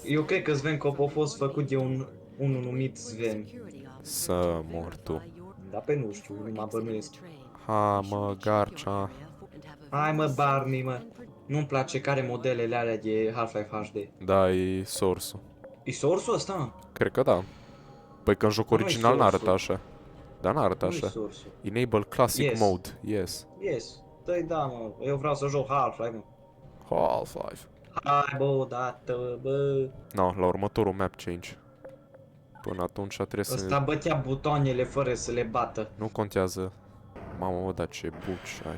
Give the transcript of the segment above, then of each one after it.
Eu cred că Sven Cop a fost făcut de unul numit Sven. Să mor tu. Dar pe nu știu, nu mă bănuiesc. Ha, mă, Garcia. Hai mă, Barney, mă. Nu-mi place care modelele alea de Half-Life HD. Da, e source-ul. E source-ul ăsta, mă? Cred că da. Păi că în jocul Dar nu-i original n-arătă source-ul. așa. Dar n-arătă Nu-i așa. source-ul. Enable Classic Yes. Mode. Yes. Yes. Dă-i da, mă. Eu vreau să joc Half-Life, mă. Half-Life. Hai, bă, odată, bă. No, la următorul map change. Până atunci trebuie să... Ăsta bătea butoanele fără să le bată. Nu contează. Mamă, mă, dar ce buci ai.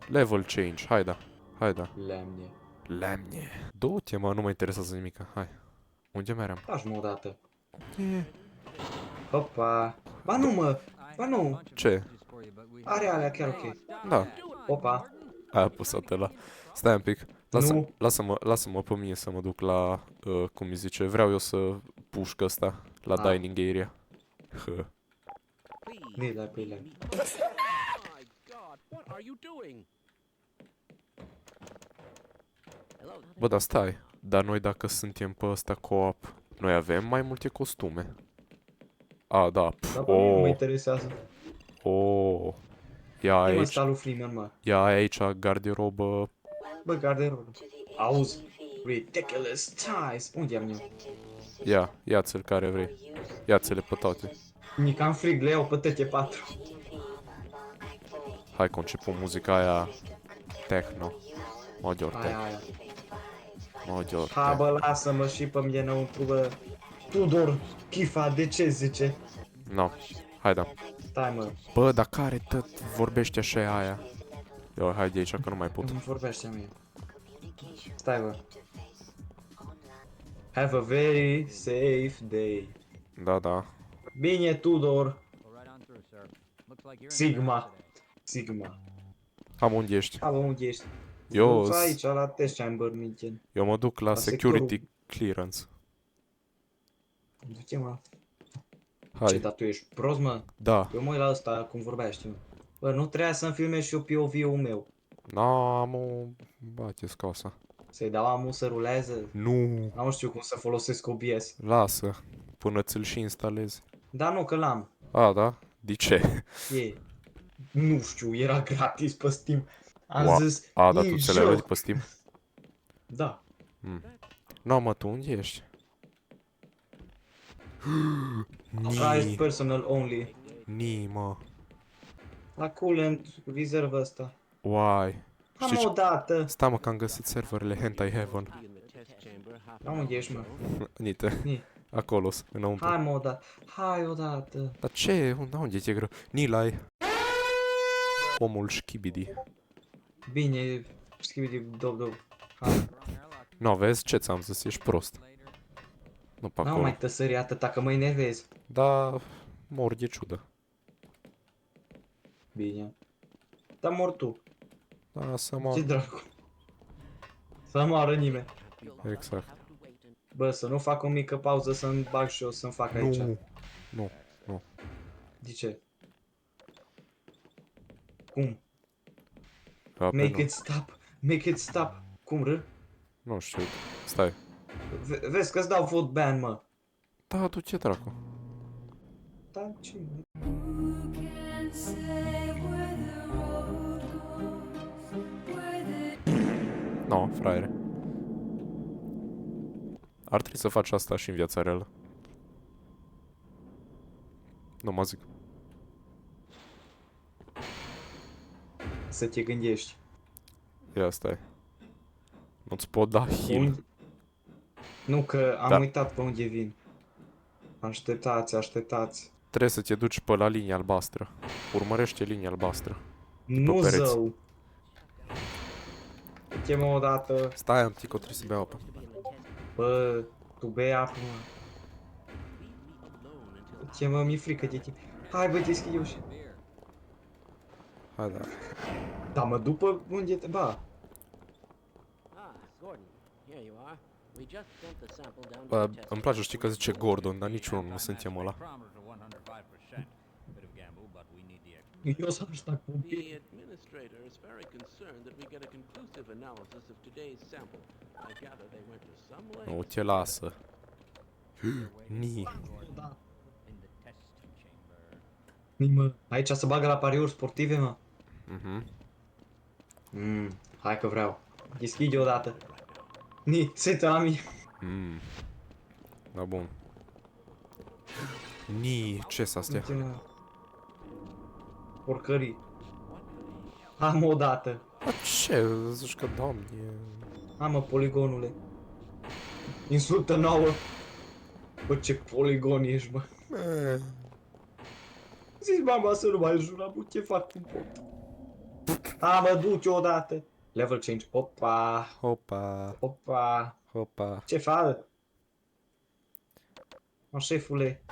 Level change. Hai da. Hai da. Lemne. Lemne. Du-te, mă, nu mă interesează nimica. Hai. Unde meream? Faci-mă odată. E. Hopa. Ba nu, mă. Ba nu. Ce? Are alea chiar ok. Da. Opa. Aia pusat la. Stai un pic. Nu. Lasă-mă pe mine să mă duc la, cum îi zice, vreau eu să pușc ăsta la Ah. dining area. Hă. Nu-i dai pe ele. Bă, dar stai. Dar noi dacă suntem pe ăsta co-op, noi avem mai multe costume. A, da. Pf, Dar pe mine nu mă oh, interesează. oh. Ia E mă aici, sta lui Freeman, mă. ia aici garderobă. Bă, garderobă. Auzi. Ridiculous ties. Unde am eu? Ia ți-l care vrei. Ia ți-le pe toate. Nici am frig, le iau pe toate 4. Hai că început muzica aia techno. Major Aia, tech. aia. Major Ha, tech. bă, lasă-mă și pe mine înăuntru, bă. Tudor, Chifa, de ce zice? No. Hai da. Stai, mă. Bă, dar care tot vorbește așa aia? Eu, hai de aici că nu mai pot. Nu vorbește mie. Stai, bă. Have a very safe day. Da, da. Bine, Tudor. Sigma. Sigma. Am unde ești? Ha, bă, unde ești? Eu, Du-ți aici, la test chamber, Mingen. eu mă duc la La security sectorul- clearance. Du-te, mă. Ce, Hai. dar tu ești prost, mă? Da. Eu mă uit la ăsta cum vorbește, mă. Bă, nu trebuia să-mi filmez și eu POV-ul meu. N-am o... Bate-ți casa. Să-i dau amul să rulează. Nu. Nu știu cum să folosesc OBS. Lasă. Până ți-l și instalezi. Dar nu, că l-am. A, da? De ce? E. Nu știu, era gratis pe Steam. Am Ua. zis, A, dar e tu ți le vezi joc. pe Steam? Da. No, mă, tu unde ești? Price Ni. personal only. Ni, mă. La Coolant, rezervă ăsta. Uai. Știi Am ce? o dată. Stai mă că am găsit serverele Hentai Heaven. La unde ești, mă? Nite. Ni. Acolo înăuntru. Hai, mă, o dată. Hai, o dată. Dar ce? Unde e greu? Nilai. Omul Shkibidi. Bine, schimbi dob. Hai. No, vezi ce ți-am zis? Ești prost. Nu pe N-am acolo. mai tăsări atâta că mă enervezi. Da, mor de ciudă. Bine. Dar mor tu. Da, să Ce mor. dracu. Să nu moară nimeni. Exact. Bă, să nu fac o mică pauză să-mi bag și eu să-mi fac aici. Nu. Nu. De ce? Cum? A, pe Make nu. it stop. Make it stop. Cum râ? Nu știu. Stai. Vezi că-ți dau vote ban, mă. Da, tu ce dracu? Da, ce? No, fraiere. Ar trebui să faci asta și în viața reală. Nu mă zic. Să te gândești. Ia stai. Nu-ți pot da heal. Unde? Nu, că am Da. uitat pe unde vin. Așteptați, așteptați. Trebuie să te duci pe la linia albastră. Urmărește linia albastră. Nu pereți. zău. Chemă o dată. Stai, am tico, trebuie să beau apă. Bă, tu bei apă, mă. Chemă, mi-e frică de tine. Hai, bă, deschide ușa. Hai, da. Da, mă, după unde te... Ba, Bă, îmi place, știi că zice Gordon, dar niciunul nu suntem ăla. Eu s-am stat cu The bine. administrator is very concerned that we get a conclusive analysis of today's sample. I gather they went to some Nu lengths. te lasă. Ni. Da. In the test chamber. Mă, aici se bagă la pariuri sportive, mă. Mhm. Hai că vreau. Deschide odată. Ni, se uită la mine. Da, bun. Ni, ce-s astea? Uite, mă. Porcării. Am odată. A, ce? Zici că, doamne... Hai mă, poligonule. Insultă nouă. Bă, ce poligon ești, bă. Zici mama să nu mai jura, bă, ce fac cum pot. Ha, mă, duce odată. Level change. Opa, Hopa, opa. hopa. Ce faci? Mă, șefule.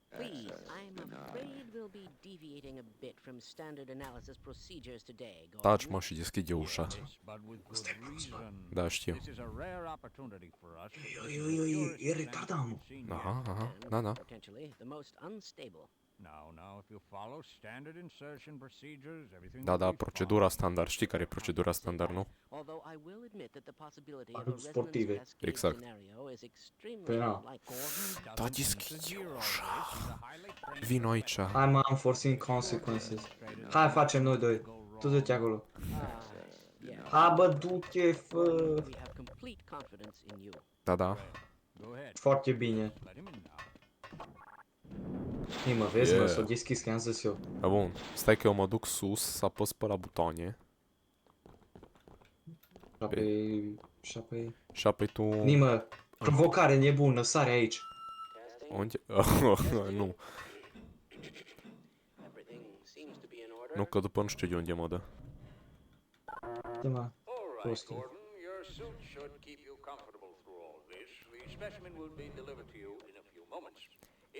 Please, I'm afraid we'll be deviating a bit from standard analysis procedures today, Gordon. Taci, mă, și deschide ușa. Yes, but with good reason. Da, știu. This is a rare opportunity for us. E retardat, mă. Aha, aha, da, da. Potentially the most unstable. Now, if you follow standard insertion procedures, everything Da, will da, be procedura standard. Știi care e procedura standard, nu? Although I will admit that the possibility of a Pariuri resonance sportive. cascade Exact. scenario is extremely Păi na. likely. fine. Da, Doesn't deschide interfere ușa. always with the highly trained Vino aici. Hai mă, am foreseen consequences. Hai facem noi doi. Tu du-te acolo. Yeah. Ha, bă, du-te, fă. We have complete confidence in you. Da, da. Go ahead. Foarte bine. Let him in now. Ei, mă, vezi, mă, Yeah. s-o deschis, că am zis eu. Da, bun. Stai că eu mă duc sus să apăs pe la butoane. Și apoi... Și apoi tu... Nimă, provocare nebună, sare aici. Unde? Nu. Everything seems to be in order. Nu, că după nu știu de unde mă dă. De mă, All right, Postul. Gordon, your suit should keep you comfortable through all this. The specimen will be delivered to you in a few moments.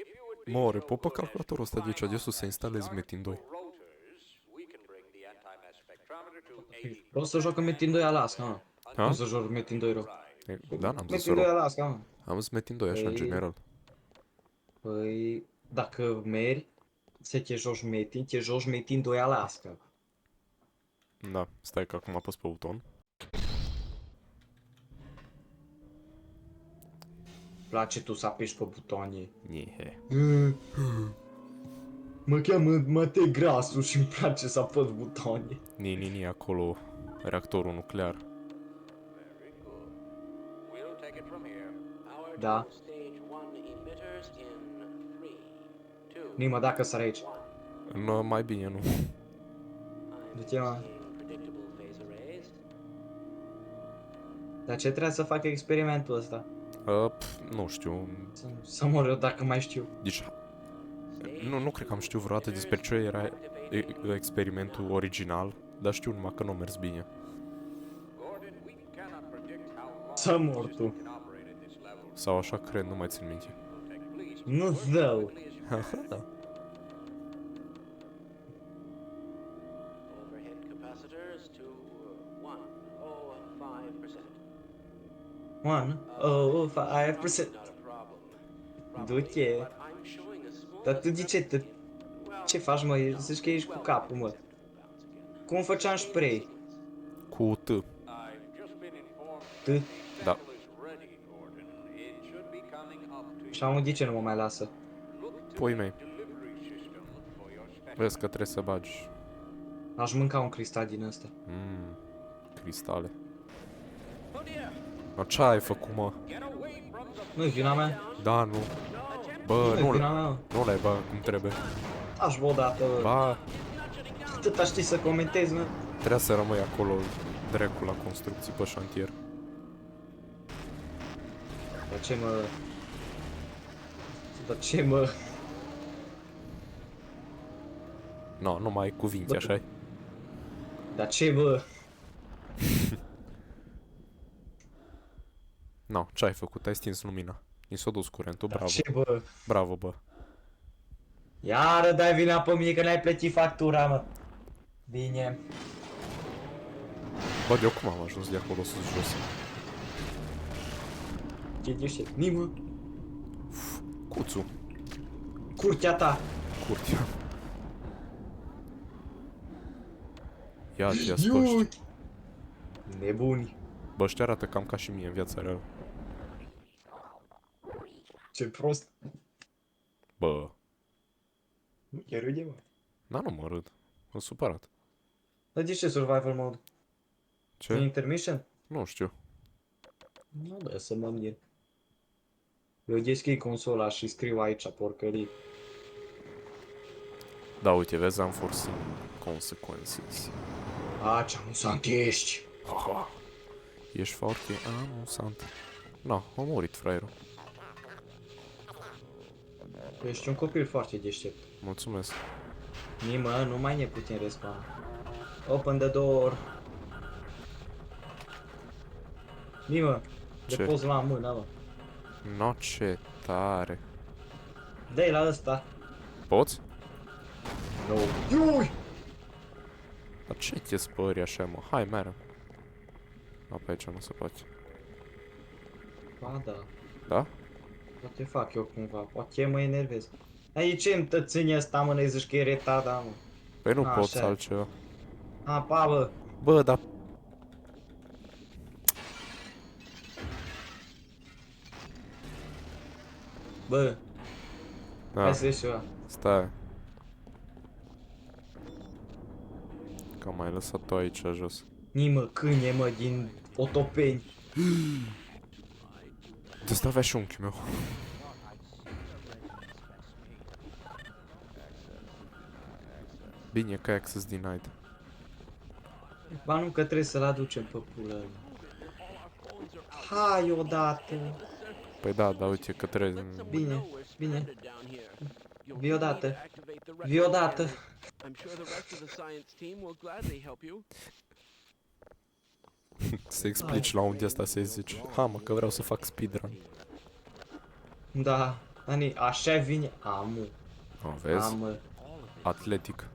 If you would be More, so pot pe good as to calculatorul ăsta de aici climb de sus up să that instalez chart Metin 2. for rotors, we can bring the anti-mass spectrometer to 80. vreau să joc în Metin 2 Alaska, mă. Ha? Nu să joc Metin 2 rău. Da, n-am zis Metin 2 rău. Alaska, mă. Am zis Metin 2 așa, în Păi- general. Păi, dacă mergi, să te joci Metin 2 Alaska. Da, stai că acum apăs pe buton. Place tu să apeși pe butoane. Niehe. Mă cheamă Matei Grasu și îmi place să apăs butoane. Ni, acolo reactorul nuclear. Very good. We'll take it from here. Our Da. two stage 1 emitters in 3, 2, Nimă, dacă sar aici. 1. Nu, mai bine nu. I'm De ce, mă? seeing predictable phase arrays. Dar ce trebuie să fac experimentul ăsta? Nu știu. Să mor eu dacă mai știu. Deci, nu cred că am știut vreodată despre ce era experimentul original, dar știu numai că nu a mers bine. Gordon, we cannot predict how long Să the mor system tu. can operate at this level. Sau așa cred, nu mai țin minte. We'll take please Nu zău. quickly as you can. Overhead capacitors to 105%. 105%. Not a problem. Du-te. But I'm showing a small Dar tu de ce? discrepancy in- well, Ce faci, mă? Zici că ești cu capul, mă. Cum făceam spray? Cu T. I've just been informed T. the Da. sample is ready, Gordon. It should be coming up to you. Și am de ce nu mă mai lasă? Look to Pui the mei. delivery system for your specimen. Vezi că trebuie să bagi. Aș mânca un cristal din ăsta. Cristale. Oh dear. Dar ce ai făcut, mă? Get away from the Nu-i vina mea? Da, nu. Bă, Nu-i vina mea, mă. nu le-ai bă cum trebuie. Aș bă odată, bă. Ba, Atâta știi să comentezi, mă. trebuie să rămâi acolo dracu la construcții pe șantier. Dar ce, mă? Dar ce, mă? No, nu mai ai cuvinte, Bă, așa-i? Dar ce, bă? No, ce ai făcut? Ai stins lumina. Mi s-a dus curentul, Dar bravo. ce, bă? Bravo, bă. Iară dai vina pe mine că n-ai plătit factura, mă. Bine. Bă, de cum am ajuns de acolo sus jos? Ce ești? Nimă. Cuțu. Curtea ta. Curtea. Ia-ți, ia-ți pe ăștia. Nebuni. Bă, ăștia arată cam ca și mie în viața reală. Ce prost. Bă, Nu chiar râde, mă. da, nu mă râd. Mă supărat. Dar de ce survival mode? Ce? E intermission? Nu știu. Nu, bă, să mă mir. Eu deschid consola și scriu aici porcării. Da, uite, vezi, am foreseen consequences. A, ce amuzant ești! Haha. Ești foarte amuzant. Na, a murit fraierul. Ești un copil foarte deștept. Mulțumesc. Nimă, nu mai ne putem respawna. Open the door. Nimă, de Ce? poți la mână, mă. No, ce tare. Dă-i la ăsta. Poți? No. Iui! Dar ce te spări așa, mă? Hai, merem. A, pe aici nu se poate. Ba da. Da? Poate fac eu cumva, poate mă enervez. Aici ce-mi tățâni ăsta, mă, ne zici că e retarda, mă. Păi nu A, poți așa. altceva. A, pa, bă. Bă, dar... Bă, Da, hai să ieși ceva. stai. Că am mai lăsat tu aici jos. Nimă, câine, mă, din Otopeni. De asta avea și unchiul meu. Bine că ai access denied. Ba nu, că trebuie să-l aducem pe pulă. Hai odată. Păi da, da, uite că trebuie... Bine, bine. Vii odată. Vii odată. I'm sure the rest of the science team will gladly help you. Să explici la unde asta să-i zici. Ha, mă, că vreau să fac speedrun. Da, Ani, așa vine. Amu, O, vezi? am. Atletic.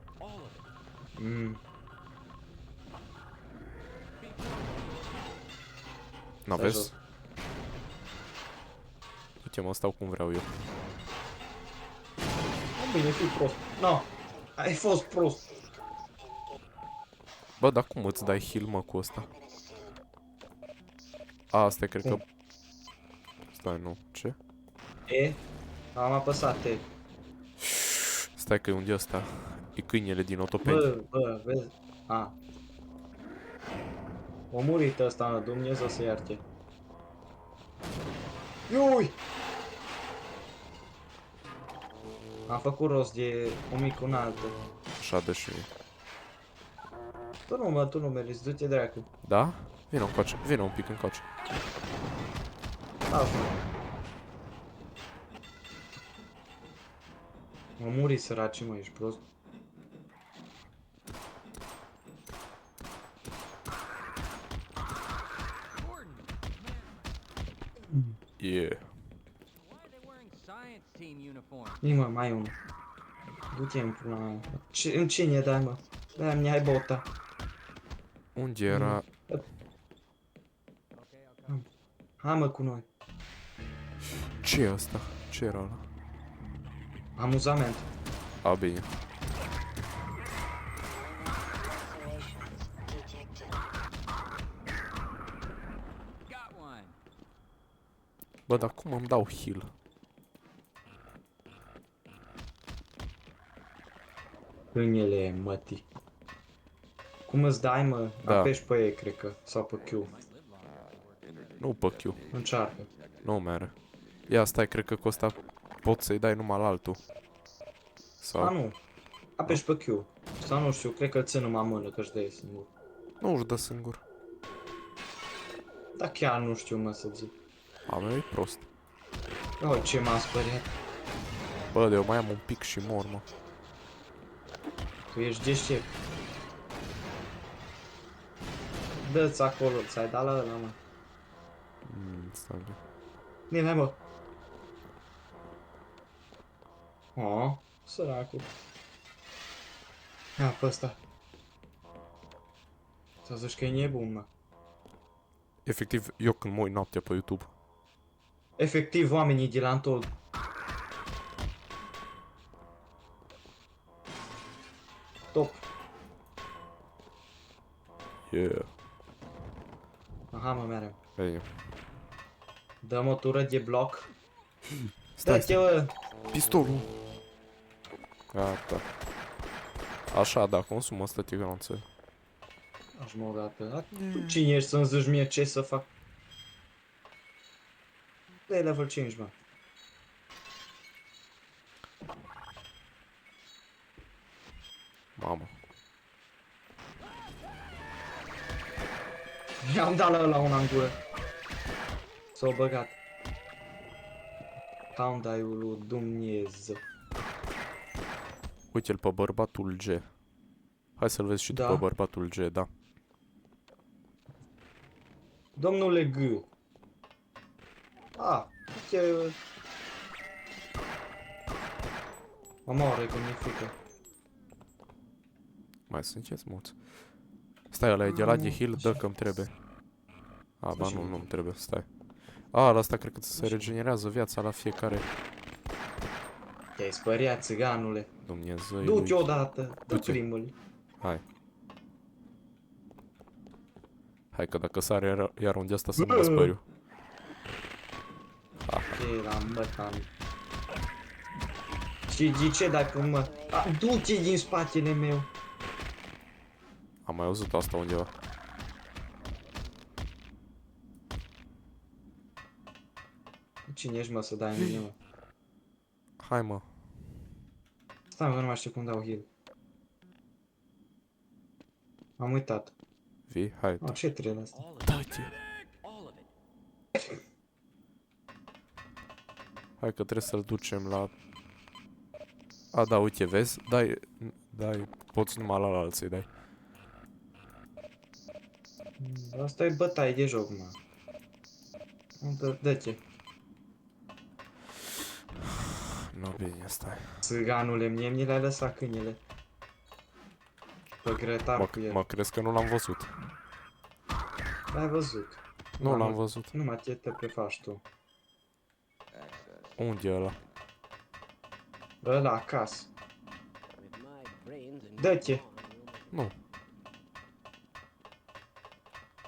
Nu, Stai vezi? jos. Uite, mă, stau cum vreau eu. Bine, fii prost. No, ai fost prost. Bă, dar cum îți dai heal, mă, cu ăsta? A, asta cred că... Cum? Stai, nu. Ce? E? Am apăsat E. Stai că e unde ăsta? E câinele din Otopeni. Bă, vezi? A. O murit ăsta, Dumnezeu să ierte. Iui! Am făcut rost de o mică un altă. Așa de și... Tu nu meriți, du-te dracu. Da? Vino încoace, vino un pic încoace. Asta. Mă muri săraci, mă, ești prost. Yeah. Why are they wearing science team uniforms? Nimă, mai unul. Du-te în pula mea. În cine dai, mă? Dai-mi, hai bota. Unde era? Hai, mă, cu noi. Ce e asta? Ce era ăla? Amuzament. A, bine. Got one. Bă, dar cum îmi dau heal? Câinele, mătii. Cum îți dai, mă? Da. Apeși pe E, cred că. Sau pe Q. Nu pe Q. Încearcă. Nu mere. Ia, stai, cred că cu ăsta poți să-i dai numai la altul. Sau... A, nu. Apeși pe Q. Sau nu știu, cred că îl țin numai mână, că-și dă singur. Nu își dă singur. Dar chiar nu știu, mă, să zic. A, meu e prost. Oh, ce m-am speriat. Bă, de eu mai am un pic și mor, mă. Tu ești deștept. Dă-ți acolo, ți-ai dat la ăla, mă. Stai. Bine, hai, mă. Oh, săracul. Ia, pe ăsta. Să zici că e nebun, mă. Efectiv, eu când mă uit noaptea pe YouTube. Efectiv, oamenii de la Antol. Top. Yeah. Aha, mă, mereu. Bine. Dăm o tură de bloc. Stai, Dă-te, stai. mă! Pistolul. Gata. Așa, da, consumă asta tigranță. Aș mă dată. Tu cine ești să-mi zici mie ce să fac? Dă level 5, mă. Mamă. I-am dat la ăla una în gură. S-a băgat. Countdown-ul lui Dumnezeu. Uite-l pe bărbatul G. Hai să-l vezi și tu Da. pe bărbatul G, da. Domnule G. Uite... Mă moare că mi-e frică. Mai sunteți mulți. Stai, ăla e de la de heal, dă că-mi trebuie. Ba Așa nu, e. nu-mi trebuie, stai. La asta cred că se regenerează viața la fiecare. Te-ai spăriat, țiganule. Dumnezeu. Du-te odată. Dă Du-te. primul. Hai. Hai că dacă sare iar unde asta să mă spăriu. Era mătan. Și de ce dacă mă... Du-te din spatele meu. Am mai auzit asta undeva. Cine ești, mă, să dai mine, mă? Hai, mă. Stai, mă, nu mai știu cum dau heal. Am uitat. Vii? Hai. Ce trebuie asta? All of it. Da-te. All of it. Hai că trebuie să-l ducem la... Da, uite, vezi? Dai, poți numai la alții, dai. Asta e bătaie de joc, mă. Dă-te. Nu, bine, stai. Țiganule, mie mi le-ai lăsat câinele. Pe grătar cu el. Mă crezi că nu l-am văzut. L-ai văzut. Nu l-am văzut. Nu mă te pe faci tu. Unde e ăla? Ăla acasă. With my brains and Dă-te. you on, Nu.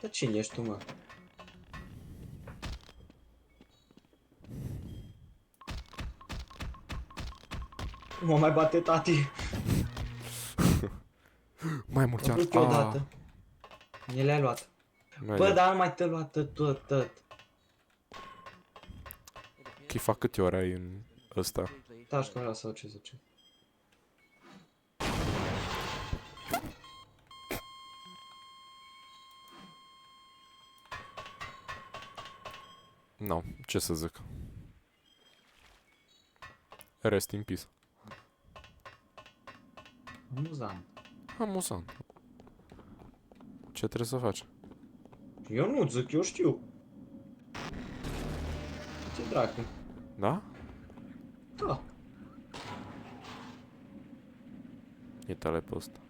Dar cine ești tu, mă? Mă mai bate tati. Mai mult Mă duc eu odată. Ne le-ai luat. Bă, dar nu mai te luat tot. Chifa câte ore ai în ăsta? Taci cu ăla sau ce zice. Nu, ce să zic. Rest in peace. Amuzant. Amuzant. Ce trebuie să faci? Eu nu zic, eu știu. Ce dracu. Da? Da. E tale pe ăsta.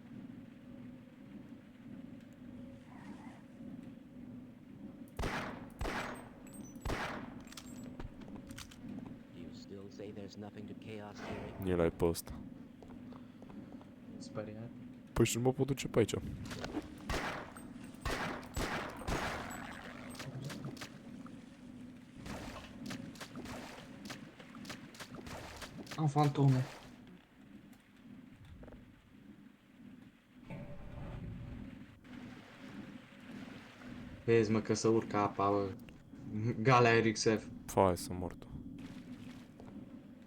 Do you still say there's nothing to chaos theory? El ai pe ăsta. Speriat. Păi și nu mă pot duce pe aici. Am fantome. Vezi, mă, că să urcă apa, bă. Galea RXF. Fai să mor tu.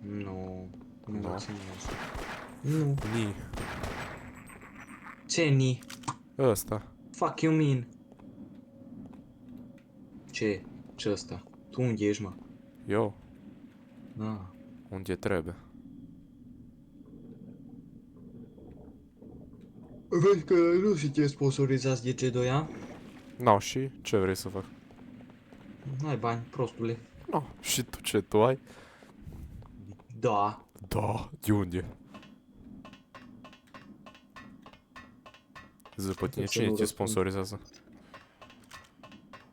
Nu. Nu Da. mă ține asta. Nu. Ni. Ce ni? Ăsta. Fuck you mean? Ce? Ce ăsta? Tu unde ești, mă? Eu? Da. Unde trebuie? Vezi că nu suntem sponsorizați de C2A? No, și ce vrei să fac? N-ai bani, prostule. No, și tu ce tu ai? Da. Da, de unde? Zi pe tine, Să cine nu te răspund. sponsorizează?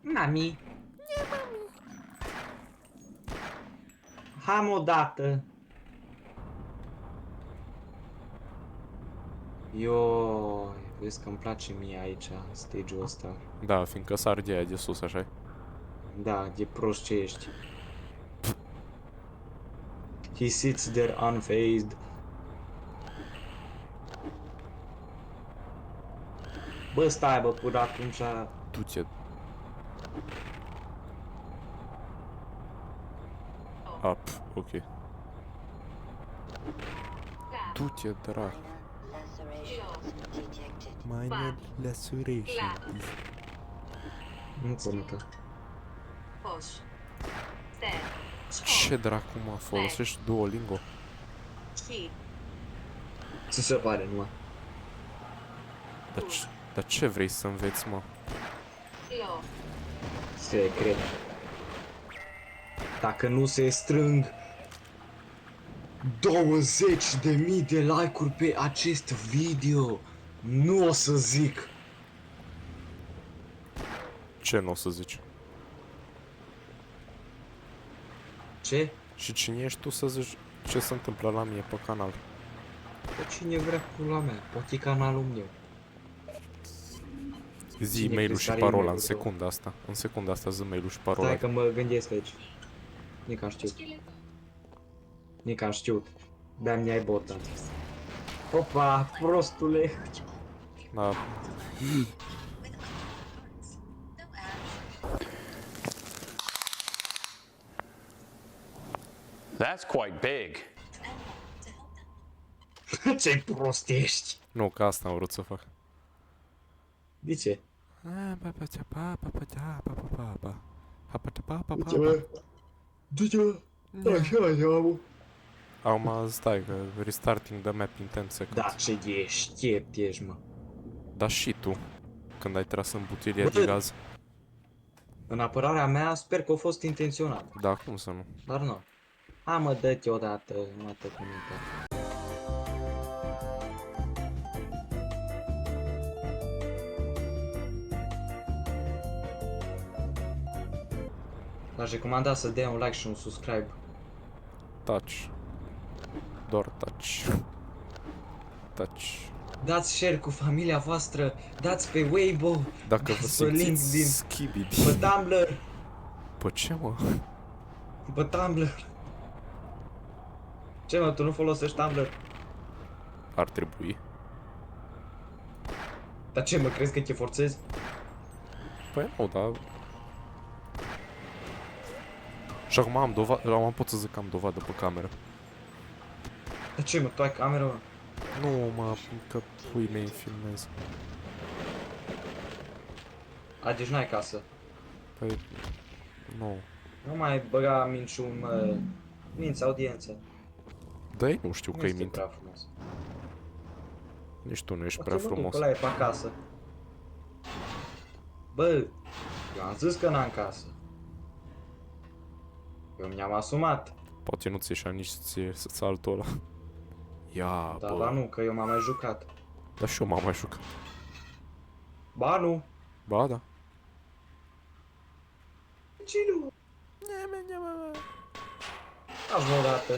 Mami. Ham odată. Ioi. Vezi că îmi place mie aici, stage-ul ăsta. Da, fiindcă sar de aia de sus, așa. Da, de prost ce ești. He sits there unfazed. Bă, stai bă, până atunci... Du-te. Ok. Du-te, dracu. Minor laceration. Nu contă. Ce dracu mă, folosești Duolingo? Ți se pare, nu? Dar ce vrei să înveți, mă? Secret. Dacă nu se strâng 20.000 de like-uri pe acest video, nu o să zic. Ce nu o să zici? Ce? Și cine ești tu să zici ce se întâmplă la mine pe canal? Pe cine vrea pula mea, poate e canalul meu. Zi Cine e-mailul crezi și că are parola în e-mailul tău? secunda asta. În secunda asta zi e-mailul și parola. Stai că mă gândesc aici. Nici am știut. Nici am știut. De-aia mi-ai botat. Opa, prostule. Da. That's quite big. Ce prost ești. Nu, că asta am vrut să fac. De ce? Ce Du-te, așa, ia-mă. Acum stai că restarting the map in 10 seconds. Da, ce deștept ești, mă. Dar și tu, când ai tras în butilia Bă, de gaz. În apărarea mea, sper că a fost intenționat. Da, cum să nu? Dar nu. Hai mă, dă-te odată, mă te comenta. L-aș recomanda să dea un like și un subscribe. Touch. Doar touch. Touch. Dați share cu familia voastră, dați pe Weibo, Dacă vă dați pe LinkedIn, simțiți schibidi. pe Tumblr, Pe ce, mă? pe Tumblr. Ce mă, tu nu folosești Tumblr? Ar trebui. Dar ce mă, crezi că te forțezi? Păi nu, dar... Și acum am dovadă, acum pot să zic că am dovadă pe cameră. Dar ce mă, tu ai cameră, mă? Nu, mă, că pui mei filmez. A, deci n-ai casă. Păi... Nu. Nu mai băga minciuni, mă. Minți audiență. Da, ei nu știu Nu că-i este mint. prea frumos. Nici tu nu ești O prea să mă duc, frumos. ăla e pe acasă. Bă, eu am zis că n-am casă. Eu mi-am asumat. Poate nu ți ieșea nici ție să-ți altul ăla. Ia, Dar bă. ba nu, că eu m-am mai jucat. Dar și eu m-am mai jucat. Ba nu. Ba, da. Ce nu? Azi mă o dată.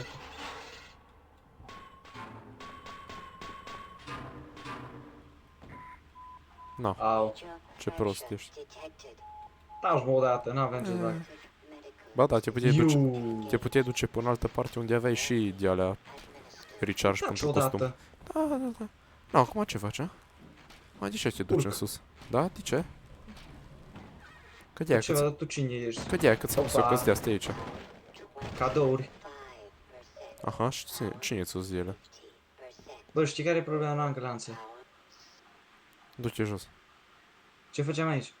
Na, Au. ce prost ești. Azi mă o dată, n-aveam ce fac. Ba da, te puteai duce, Iu. te puteai duce până în altă parte unde aveai și de alea recharge Taci pentru o costum. dată. Da, da, da. Na, acum ce faci, a? Mai de ce te duci Urc. în sus? Da? De ce? Că de aia Ce, că dar tu cine ești? că de aia că ți-am zis eu Opa. că de astea aici. Cadouri. Aha, și cine ți-o zi ele? Bă, știi care e problema la anglanță? Du-te jos. Ce făceam aici?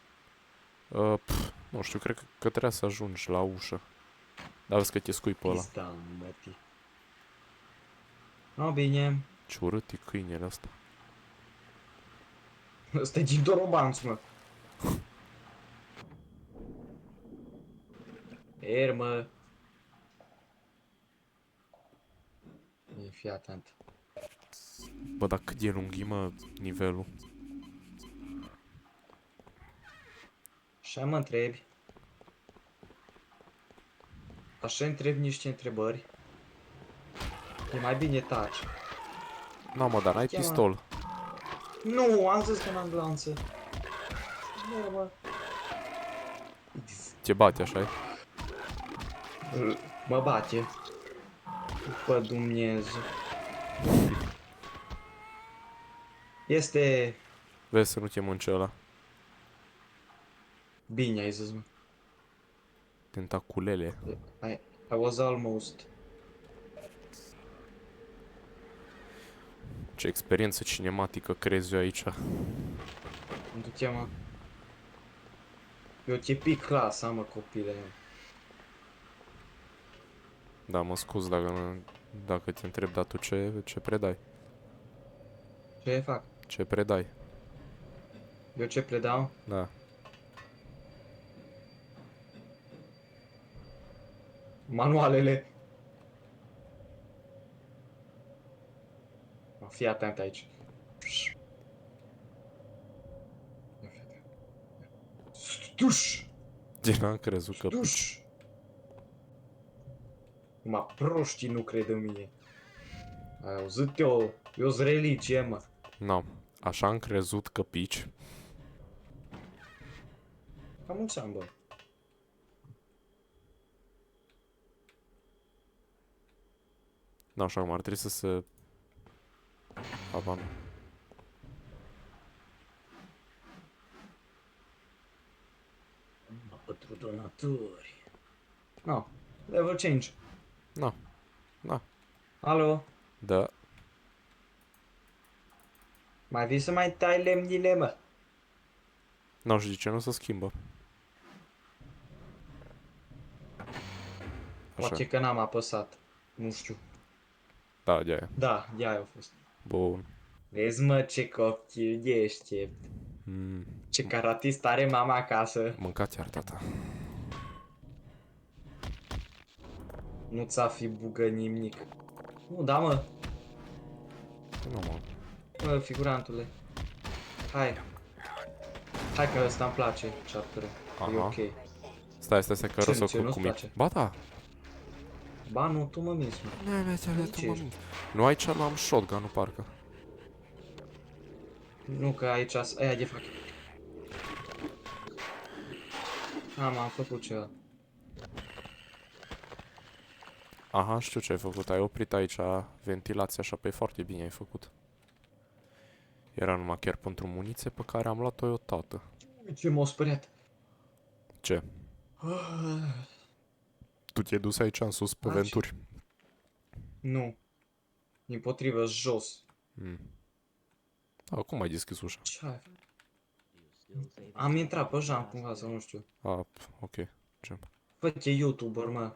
Nu știu, cred că trebuia să ajungi la ușă. Dar vezi că te scui pe ăla. Pista, mătii. No, bine. Ce urât e câinele ăsta. Ăsta e din Dorobanț, mă. Mă. E, fii atent. Bă, dar cât de lung e, mă, nivelul? Așa mă întrebi. Așa întrebi niște întrebări. E mai bine taci. Na, mă, dar n-ai Cheamă. pistol. Nu, am zis că n-am glanță. Nu, mă. Te bate, așa Mă bate. După Dumnezeu. Este... Vezi să nu te mânce ăla. Bine ai zis, mă. Tentaculele. I was almost. Ce experiență cinematică crezi eu aici. Du-te, mă. Eu te pic clasa, mă, copile. Da, mă scuz dacă te întreb, dar tu ce predai? Ce fac? Ce predai? Eu ce predau? Da. Manualele. Fii atent aici. Stuș! Ce n-am crezut că... Stuș! Mă, proștii nu cred în mine. Ai auzit eu-s religie, mă. Nu. Așa am crezut că pici. Cam mulți ani, bă. Nu, așa cum ar trebui să se... Avan. Pătru donaturi. No, level change. Nu. Da. Alo? Da. Mai vii să mai tai lemnile, mă? Nu știu de ce nu se schimbă. Așa. Poate că n-am apăsat. Nu știu. Da, de-aia. Da, de-aia a fost. Bun. Vezi, mă, ce copil deștept. Ce caratist are mama acasă. Mâncați iar, tata. Nu ți-a fi bugă nimic. Nu, da, mă. Nu, mă. Mă, figurantule. Hai. Hai că ăsta îmi place, chapter. E Aha. ok. Stai, că Ce, răsă ție cu nu-ți cum place? Ba da. Ba, nu, tu mă minți, mă. Nu aici n-am shotgun-ul, parcă. Nu, că aici aia de fac. Am făcut ceva. Aha, știu ce ai făcut. Ai oprit aici ventilația așa, pe foarte bine ai făcut. Era numai chiar pentru muniție pe care am luat-o eu, tată. Ce m-a speriat. Ce? Tu te-ai dus aici în sus pe Taci. venturi. Nu. Dimpotrivă, jos. Cum ai deschis ușa? Ce ai? Am intrat pe jam cumva sau nu știu. Ok. Ce? Fă-te YouTuber, mă.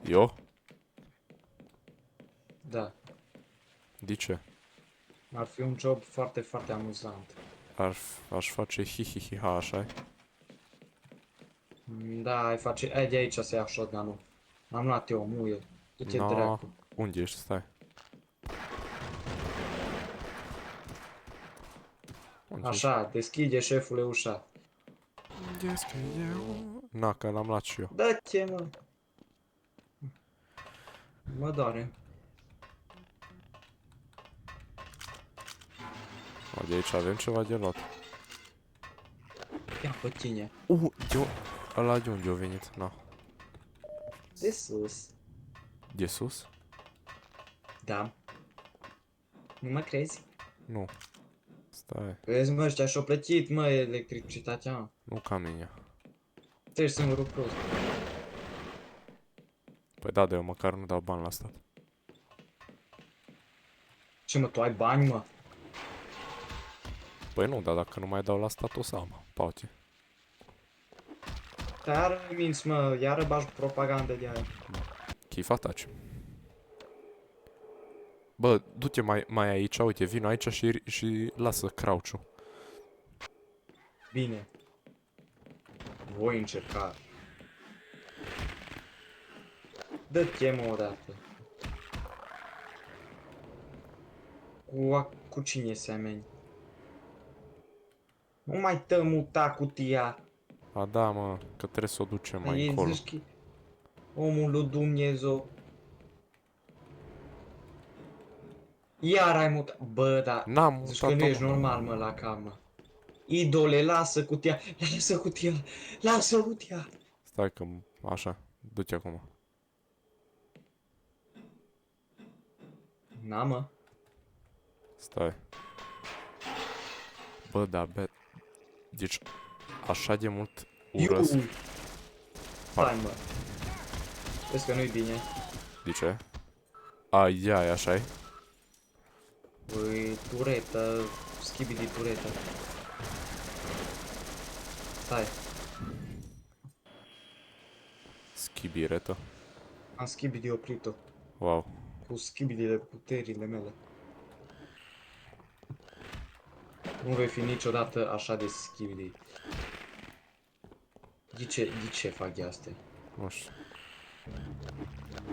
Eu? Da. De ce? Ar fi un job foarte, foarte amuzant. Aș face hi-hi-hi-ha, așa. Da, ai de aici să ia shotgun-ul. Am luat eu, muie. Du-te No. dracu. Unde ești? Stai. Unde Așa, deschide șefule ușa. ești? Deschide. Na, că l-am luat și eu. Dă-te, mă. Mă doare. De aici avem ceva de luat. Ia pe tine. Ăla de unde a venit? Na. De sus. De sus? Da. Nu mă crezi? Nu. Stai. Vezi, mă, ăștia și-au plătit, mă, electricitatea, mă. Nu ca mine. Tu ești singurul prost. Păi da, de eu măcar nu dau bani la stat. Ce, mă, tu ai bani, mă? Păi nu, dar dacă nu mai dau la stat o să am. Poate. Iară minți, mă, iară bagi propagandă de aia. Chifa taci. Bă, du-te mai aici, uite, vino aici și lasă crouch-ul. Bine. Voi încerca. Dă-te, mă, odată. Cu cine semeni? Nu mai tămuta cutia. A, da, mă, că trebuie să o ducem mai Ei încolo. zici că omul lui Dumnezeu. Iar ai mutat. Bă, da. N-am Zici că mutat-o, nu ești mă. normal, mă, la camă. Idole, lasă cutia. Lasă cutia. Lasă cutia. Stai că... Așa. Du-te acum. Na, mă. Stai. Bă, da, deci, așa de mult urăsc. Iu. Stai, mă. Vezi că nu-i bine. De ce? Ai, așa-i. Băi, turetă. Schibi de turetă. Stai. Schibiretă. Am schibi de oprit-o. Wow. Cu schibidile puterile mele. Nu vei fi niciodată așa de schibidi. De ce fac eu astea? Nu știu.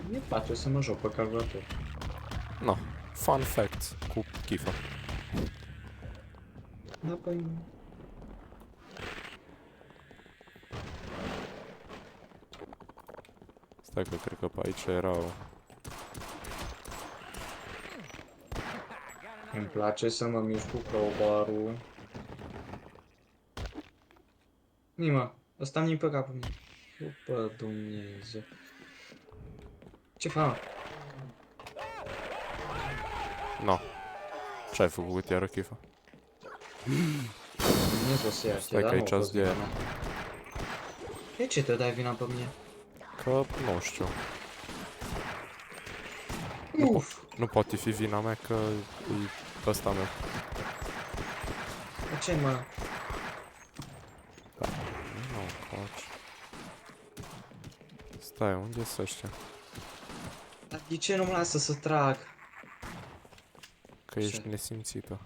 Mi-e place să mă joc pe calculator. No. Fun facts cu Kifa. Da, păi... Stai că cred că pe aici erau... Îmi place să mă mișc cu crowbar-ul. Nima, ăsta mi-i pe capul meu. După Dumnezeu. Ce fac? No. Ce ai făcut iară, Kifa? Dumnezeu să ierte, Stai că dar nu a aici fost azi vina de- mea. De ce te dai vina pe mine? Că, nu știu. Uf! Nu poate fi vina mea că e ăsta meu. De ce, mă? Nu faci. Stai, unde sunt ăștia? Dar de ce nu-mi lasă să trag? Că ești nesimțită.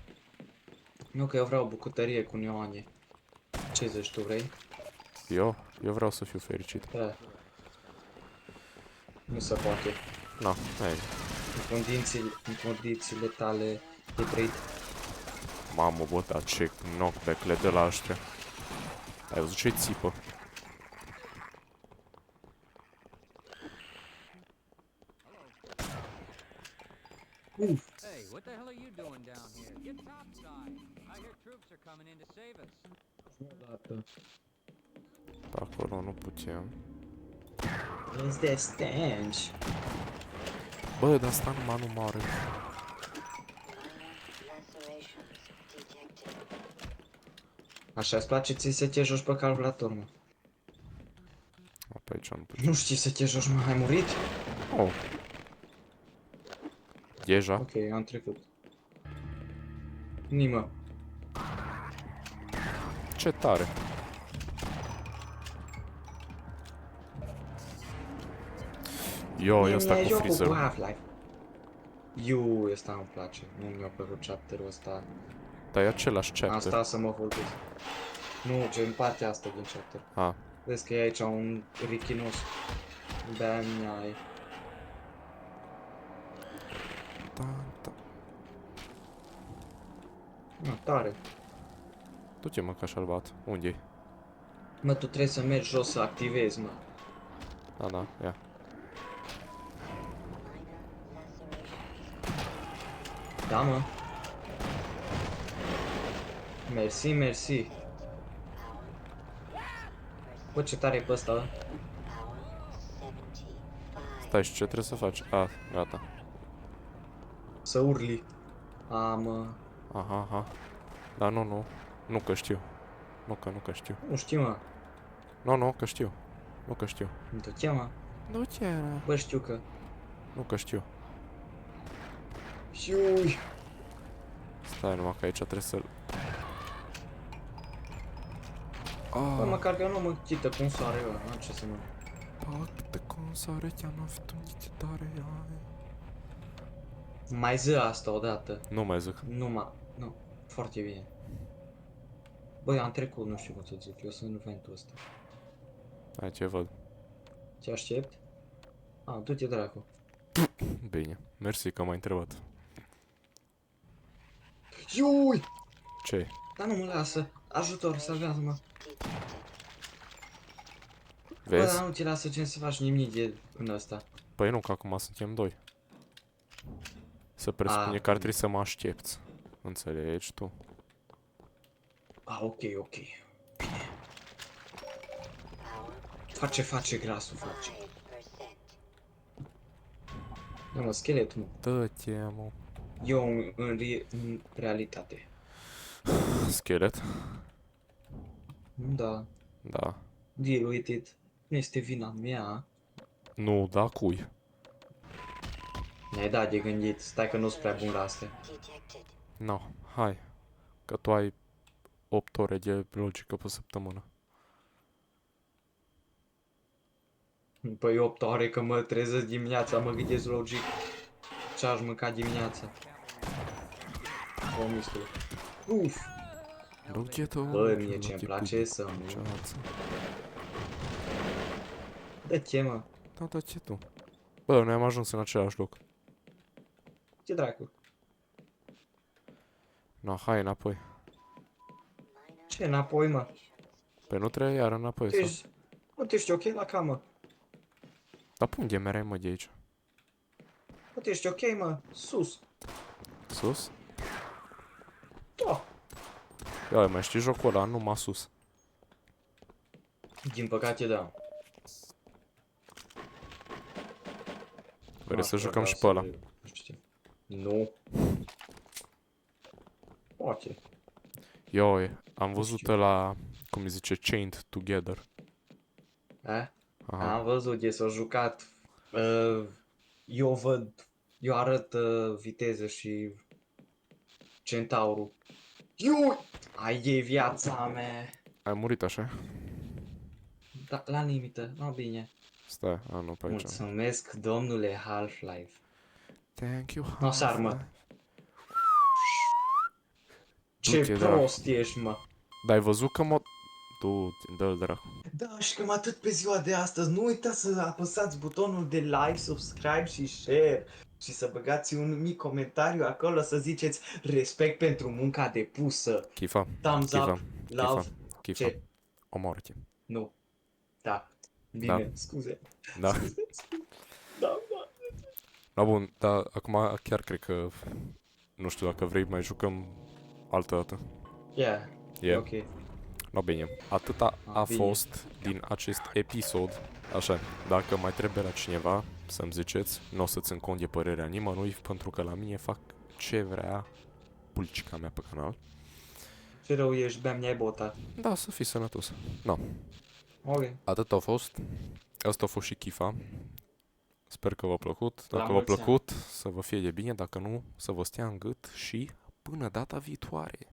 Nu, că eu vreau bucătărie cu neoane. Ce zici tu, vrei? Eu vreau să fiu fericit. Da. Nu se poate. No, ei. În condițiile tale de trăit. Mamă, bă, dar ce knockback le dă la ăștia. Ai văzut ce țipă? Hey, what the hell are you doing down here? Get topside. I hear troops are coming in to save us. Pe acolo nu putem. Is the stench? Bă, dar asta numai nu moare. Așa îți place ție să te joci pe calculator, mă. Pe aici nu putem. Nu știi să te joci, mă, ai murit? Oh. Deja? Ok, am trecut. Nimă. Ce tare. Eu ăsta cu freezer. Half-Life. Iu, ăsta îmi place. Nu mi-a plăcut chapterul ăsta. Dar e același Am chapter. stat să mă vorbesc. Nu, ce în partea asta din chapter. Ah. Vezi că e aici un richinos. De-aia mi-ai. Da, da. Na, tare. Du-te mă ca și-al bat. Unde-i? Mă, tu trebuie să mergi jos să activezi, mă. Da, da, ia. Da, mă. Mersi, mersi. Bă, ce tare e pe ăsta. Stai, și ce trebuie să faci? Ah, gata. Să urli. A, mă. Aha, aha. Da, nu. Nu că știu. Nu că știu. Nu știu, mă. Nu că știu. Nu că știu. Nu te cheamă? Nu ce era? Bă, știu că. Nu că știu. Șiui. Stai numai că aici trebuie să-l... Bă, Ah, măcar că nu mă chită cum soare ăla, n-am ce să mă... pacte cum sare te-am aftunit tare. Mai zi asta odată. Nu mai zic. Nu. Foarte bine. Băi, am trecut, nu știu cum să zic, eu sunt în ventul ăsta. Hai, ce văd. Te aștept? A, du-te dracu. Bine. Mersi că m-ai întrebat. Iui! Ce? Dar nu mă lasă. Ajutor, salvează-mă. Bă, Vezi? dar nu ți lasă gen să faci nimic de în ăsta. Păi nu, că acum suntem doi. Se presupune Ah, că ar trebui să mă aștepți. Înțelegi tu? ok. Bine. Face grasul, face. Nu, mă, scheletul, mă. Dă-te, mă. Eu în realitate. Schelet? Da. Da. Deal with it. Nu este vina mea. Nu, da, cui? Ne-ai dat de gândit. Stai că nu sunt prea bun la astea. No, hai. Că tu ai 8 ore de logică pe săptămână. Păi 8 ore că mă trezesc dimineața, mă gândesc logic ce aș mânca dimineața. O mistul. Uf! Du-te-te, Bă, mie ce-mi place să nu... Ceață. De ce, mă? Da, da-te tu. Bă, noi am ajuns în același loc. Ce dracu? No, hai înapoi. Ce înapoi, mă? Păi nu trebuie iar înapoi Tu sau? ești... Bă, tu ești ok la camă? Dar pun ghemerai, mă, de aici. Bă, tu ești ok, mă? Sus! Sus? Da! Ia, mai știi jocul ăla, numai sus. Din păcate, da. Vrei să Asta jucăm vreau și pe să ăla? le- Nu știu. Nu. Poate. Eu, am văzut ăla, cum îi zice, Chained Together. A? Aha. Am văzut, e s-a jucat. Eu arăt viteză și centaurul. Ai e viața mea. Ai murit așa? Da, la limită, nu bine. Stai, nu pe aici. Mulțumesc, domnule Half-Life. Thank you, Nu sar, mă. Half-Life. Ce Du-te, da. prost ești, mă. Dar ai văzut că mă... Du, dă-l dracu. Da, și cam atât pe ziua de astăzi. Nu uitați să apăsați butonul de like, subscribe și share. Și să băgați un mic comentariu acolo să ziceți respect pentru munca depusă. Chifa, Thumbs Chifa, up, love. Chifa. Ce? Omoară-te. Nu. Da. Bine, Da. scuze. Da. Scuze. Da. Da, bun, dar acum chiar cred că... Nu știu dacă vrei, mai jucăm altă dată. Yeah. E. Ok. No, bine. Atâta a Bine. fost din acest episod. Așa, dacă mai trebuie la cineva să-mi ziceți, nu o să țin cont de părerea nimănui, pentru că la mine fac ce vrea pulcica mea pe canal. Ce rău ești, bea mi-ai bota. Da, să fii sănătos. No, Ok. atât a fost. Asta a fost și Chifa. Sper că v-a plăcut. La Dacă v-a mulți ani. plăcut, să vă fie de bine. Dacă nu, să vă stea în gât și până data viitoare.